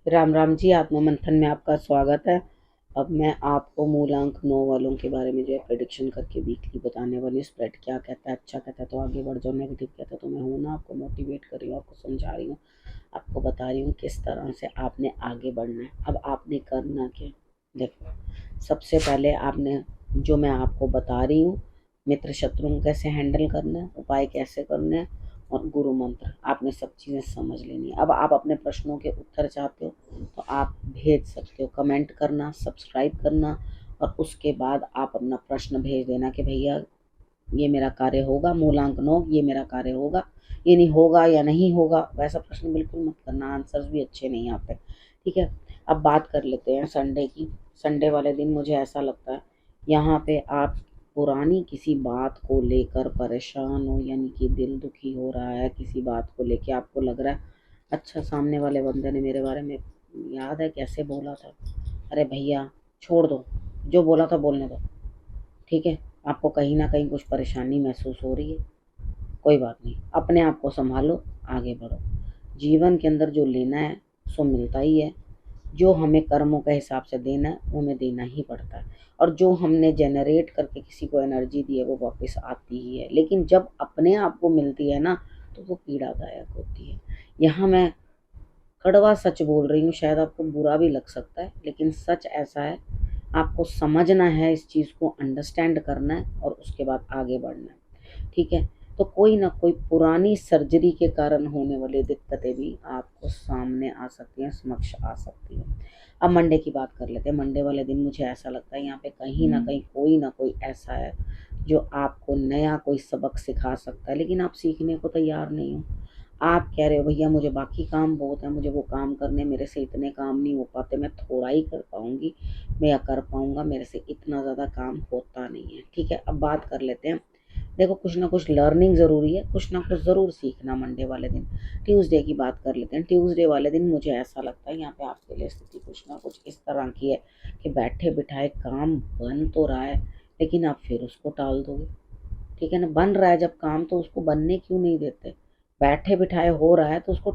राम राम जी, आत्ममंथन में आपका स्वागत है। अब मैं आपको मूलांक 9 वालों के बारे में जो है प्रेडिक्शन करके वीकली बताने वाली हूँ। स्प्रेड क्या कहता है, अच्छा कहता है तो आगे बढ़ जाओ, नेगेटिव कहता है तो मैं हूँ ना, आपको मोटिवेट कर रही हूँ, आपको समझा रही हूँ, आपको बता रही हूँ किस तरह से आपने आगे बढ़ना है। अब आपने करना क्या, देखो, सबसे पहले आपने, जो मैं आपको बता रही हूँ, मित्र शत्रुओं को कैसे हैंडल करना है, उपाय कैसे करने हैं और गुरु मंत्र, आपने सब चीज़ें समझ लेनी है। अब आप अपने प्रश्नों के उत्तर चाहते हो तो आप भेज सकते हो, कमेंट करना, सब्सक्राइब करना, और उसके बाद आप अपना प्रश्न भेज देना कि भैया ये मेरा कार्य होगा, मूलांक 9 ये मेरा कार्य होगा, ये नहीं होगा या नहीं होगा, वैसा प्रश्न बिल्कुल मत करना, आंसर्स भी अच्छे नहीं आते। ठीक है, अब बात कर लेते हैं संडे की। संडे वाले दिन मुझे ऐसा लगता है यहाँ पे आप पुरानी किसी बात को लेकर परेशान हो, यानी कि दिल दुखी हो रहा है किसी बात को लेके, आपको लग रहा है अच्छा सामने वाले बंदे ने मेरे बारे में याद है कैसे बोला था, अरे भैया छोड़ दो, जो बोला था बोलने दो। ठीक है, आपको कहीं ना कहीं कुछ परेशानी महसूस हो रही है, कोई बात नहीं, अपने आप को संभालो, आगे बढ़ो। जीवन के अंदर जो लेना है सो मिलता ही है, जो हमें कर्मों के हिसाब से देना है वो हमें देना ही पड़ता है, और जो हमने जनरेट करके किसी को एनर्जी दी है वो वापस आती ही है, लेकिन जब अपने आप को मिलती है ना तो वो पीड़ादायक होती है। यहाँ मैं कड़वा सच बोल रही हूँ, शायद आपको बुरा भी लग सकता है, लेकिन सच ऐसा है, आपको समझना है, इस चीज़ को अंडरस्टैंड करना है और उसके बाद आगे बढ़ना है। ठीक है, तो कोई ना कोई पुरानी सर्जरी के कारण होने वाली दिक्कतें भी आपको सामने आ सकती हैं, समक्ष आ सकती हैं। अब मंडे की बात कर लेते हैं। मंडे वाले दिन मुझे ऐसा लगता है यहाँ पे कहीं ना कोई ऐसा है जो आपको नया कोई सबक सिखा सकता है, लेकिन आप सीखने को तैयार नहीं हो। आप कह रहे हो भैया मुझे बाकी काम बहुत है, मुझे वो काम करने, मेरे से इतने काम नहीं हो पाते, मैं थोड़ा ही कर पाऊंगी, मैं या कर पाऊंगा, मेरे से इतना ज़्यादा काम होता नहीं है। ठीक है, अब बात कर लेते हैं। देखो, कुछ ना कुछ लर्निंग ज़रूरी है, कुछ ना कुछ ज़रूर सीखना मंडे वाले दिन। ट्यूसडे की बात कर लेते हैं। ट्यूसडे वाले दिन मुझे ऐसा लगता है यहाँ पे आपके लिए स्थिति कुछ ना कुछ इस तरह की है कि बैठे बिठाए काम बन तो रहा है, लेकिन आप फिर उसको टाल दोगे। ठीक है ना, बन रहा है जब काम तो उसको बनने क्यों नहीं देते, बैठे बिठाए हो रहा है तो उसको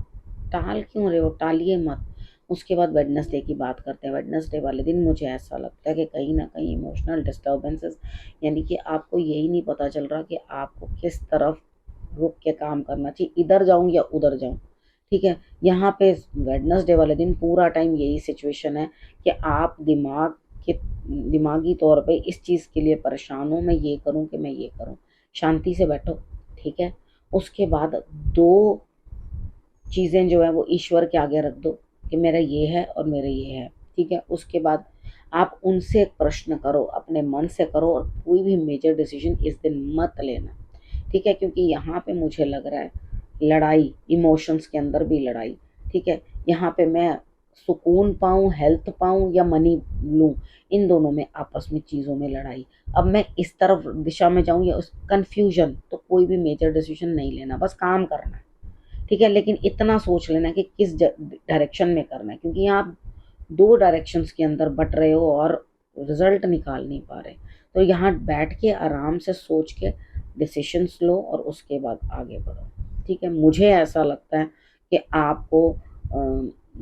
टाल क्यों रहे हो, टालिए मत। उसके बाद वेडनेसडे की बात करते हैं। वेडनेसडे वाले दिन मुझे ऐसा लगता है कि कहीं ना कहीं इमोशनल डिस्टर्बेंसेस, यानी कि आपको यही नहीं पता चल रहा कि आपको किस तरफ रुक के काम करना चाहिए, इधर जाऊं या उधर जाऊं। ठीक है, यहाँ पे वेडनेसडे वाले दिन पूरा टाइम यही सिचुएशन है कि आप के दिमागी तौर पे इस चीज़ के लिए परेशान हो, मैं ये करूं कि मैं ये करूं। शांति से बैठो। ठीक है, उसके बाद दो चीज़ें जो है वो ईश्वर के आगे रख दो कि मेरा ये है और मेरा ये है। ठीक है, उसके बाद आप उनसे एक प्रश्न करो, अपने मन से करो, और कोई भी मेजर डिसीजन इस दिन मत लेना। ठीक है, क्योंकि यहाँ पे मुझे लग रहा है लड़ाई, इमोशंस के अंदर भी लड़ाई। ठीक है, यहाँ पे मैं सुकून पाऊँ, हेल्थ पाऊँ या मनी लूँ, इन दोनों में आपस में चीज़ों में लड़ाई। अब मैं इस तरफ दिशा में जाऊँ या उस कन्फ्यूजन, तो कोई भी मेजर डिसीजन नहीं लेना, बस काम करना है। ठीक है, लेकिन इतना सोच लेना कि किस डायरेक्शन में करना है, क्योंकि यहाँ आप दो डायरेक्शंस के अंदर बट रहे हो और रिजल्ट निकाल नहीं पा रहे। तो यहाँ बैठ के आराम से सोच के डिसीशंस लो और उसके बाद आगे बढ़ो। ठीक है, मुझे ऐसा लगता है कि आपको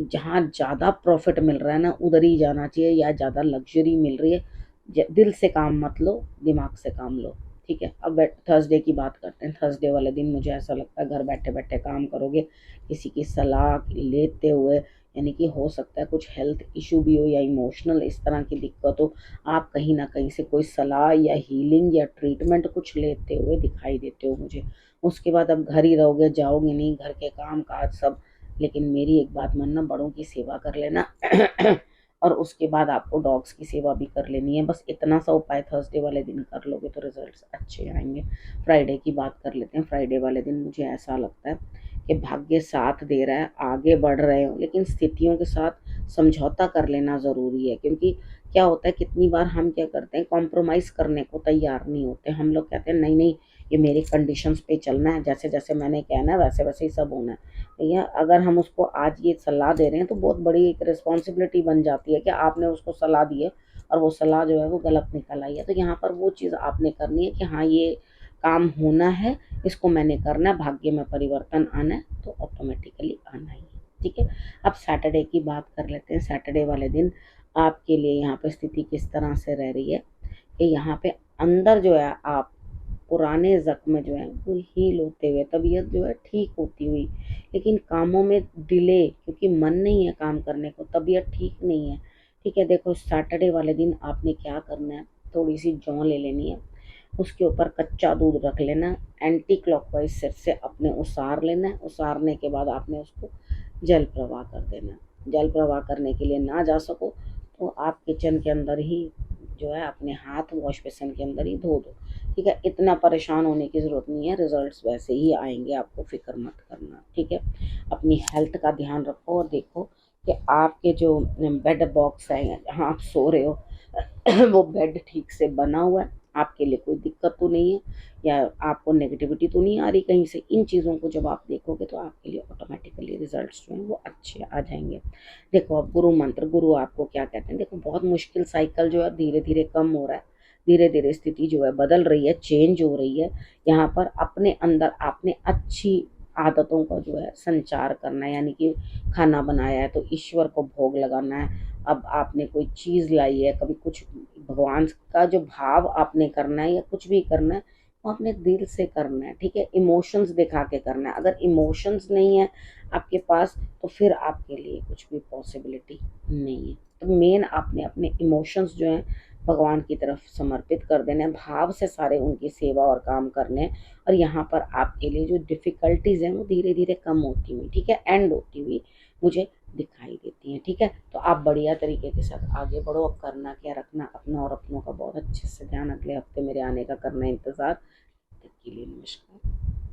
जहाँ ज़्यादा प्रॉफिट मिल रहा है ना उधर ही जाना चाहिए, या ज़्यादा लग्जरी मिल रही है, दिल से काम मत लो, दिमाग से काम लो। ठीक है, अब थर्सडे की बात करते हैं। थर्सडे वाले दिन मुझे ऐसा लगता है घर बैठे बैठे काम करोगे, किसी की सलाह लेते हुए, यानी कि हो सकता है कुछ हेल्थ इशू भी हो या इमोशनल इस तरह की दिक्कत हो, आप कहीं ना कहीं से कोई सलाह या हीलिंग या ट्रीटमेंट कुछ लेते हुए दिखाई देते हो मुझे। उसके बाद अब घर ही रहोगे, जाओगे नहीं, घर के काम काज सब, लेकिन मेरी एक बात मानना, बड़ों की सेवा कर लेना और उसके बाद आपको डॉग्स की सेवा भी कर लेनी है। बस इतना सा उपाय थर्सडे वाले दिन कर लोगे तो रिजल्ट्स अच्छे आएंगे। फ्राइडे की बात कर लेते हैं। फ्राइडे वाले दिन मुझे ऐसा लगता है कि भाग्य साथ दे रहा है, आगे बढ़ रहे हो, लेकिन स्थितियों के साथ समझौता कर लेना ज़रूरी है, क्योंकि क्या होता है कितनी बार हम क्या करते हैं, कॉम्प्रोमाइज़ करने को तैयार नहीं होते। हम लोग कहते हैं नहीं नहीं, ये मेरी कंडीशंस पे चलना है, जैसे जैसे मैंने कहना है वैसे वैसे ही सब होना है। भैया अगर हम उसको आज ये सलाह दे रहे हैं तो बहुत बड़ी एक रिस्पॉन्सिबिलिटी बन जाती है कि आपने उसको सलाह दी है और वो सलाह जो है वो गलत निकल आई है। तो यहाँ पर वो चीज़ आपने करनी है कि हाँ ये काम होना है, इसको मैंने करना है, भाग्य में परिवर्तन आना है तो ऑटोमेटिकली आना ही है। ठीक है। अब सैटरडे की बात कर लेते हैं। सैटरडे वाले दिन आपके लिए यहाँ पे स्थिति किस तरह से रह रही है कि यहाँ पे अंदर जो है आप पुराने ज़ख्म जो हैं वो हील होते हुए, तबीयत जो है ठीक होती हुई, लेकिन कामों में डिले, क्योंकि मन नहीं है काम करने को, तबीयत ठीक नहीं है। ठीक है, देखो सैटरडे वाले दिन आपने क्या करना है, थोड़ी सी जौ ले लेनी है, उसके ऊपर कच्चा दूध रख लेना, एंटी क्लॉकवाइज सिर से अपने उसार लेना है, उसारने के बाद आपने उसको जल प्रवाह कर देना है। जल प्रवाह करने के लिए ना जा सको तो आप किचन के अंदर ही जो है अपने हाथ वॉश बेसिन के अंदर ही धो दो। ठीक है, इतना परेशान होने की ज़रूरत नहीं है, रिजल्ट्स वैसे ही आएंगे, आपको फिक्र मत करना। ठीक है, अपनी हेल्थ का ध्यान रखो और देखो कि आपके जो बेड बॉक्स है जहाँ आप सो रहे हो वो बेड ठीक से बना हुआ है, आपके लिए कोई दिक्कत तो नहीं है, या आपको नेगेटिविटी तो नहीं आ रही कहीं से। इन चीज़ों को जब आप देखोगे तो आपके लिए ऑटोमेटिकली रिजल्ट्स जो हैं वो अच्छे आ जाएंगे। देखो अब गुरु मंत्र, गुरु आपको क्या कहते हैं, देखो बहुत मुश्किल साइकिल जो है धीरे धीरे कम हो रहा है, धीरे धीरे स्थिति जो है बदल रही है, चेंज हो रही है। यहाँ पर अपने अंदर आपने अच्छी आदतों का जो है संचार करना है, यानी कि खाना बनाया है तो ईश्वर को भोग लगाना है। अब आपने कोई चीज़ लाई है, कभी कुछ भगवान का जो भाव आपने करना है या कुछ भी करना है वो अपने दिल से करना है। ठीक है, इमोशंस दिखा के करना है। अगर इमोशंस नहीं है आपके पास तो फिर आपके लिए कुछ भी पॉसिबिलिटी नहीं है। तो मेन आपने अपने इमोशंस जो हैं भगवान की तरफ समर्पित कर देने हैं, भाव से सारे उनकी सेवा और काम करने हैं। और यहाँ पर आपके लिए जो डिफ़िकल्टीज़ हैं वो धीरे धीरे कम होती हुई, ठीक है, एंड होती हुई मुझे दिखाई देती हैं। ठीक है, तो आप बढ़िया तरीके के साथ आगे बढ़ो। अब करना क्या, रखना अपना और अपनों का बहुत अच्छे से ध्यान। अगले हफ्ते मेरे आने का करना इंतज़ार। तब तक के लिए नमस्कार।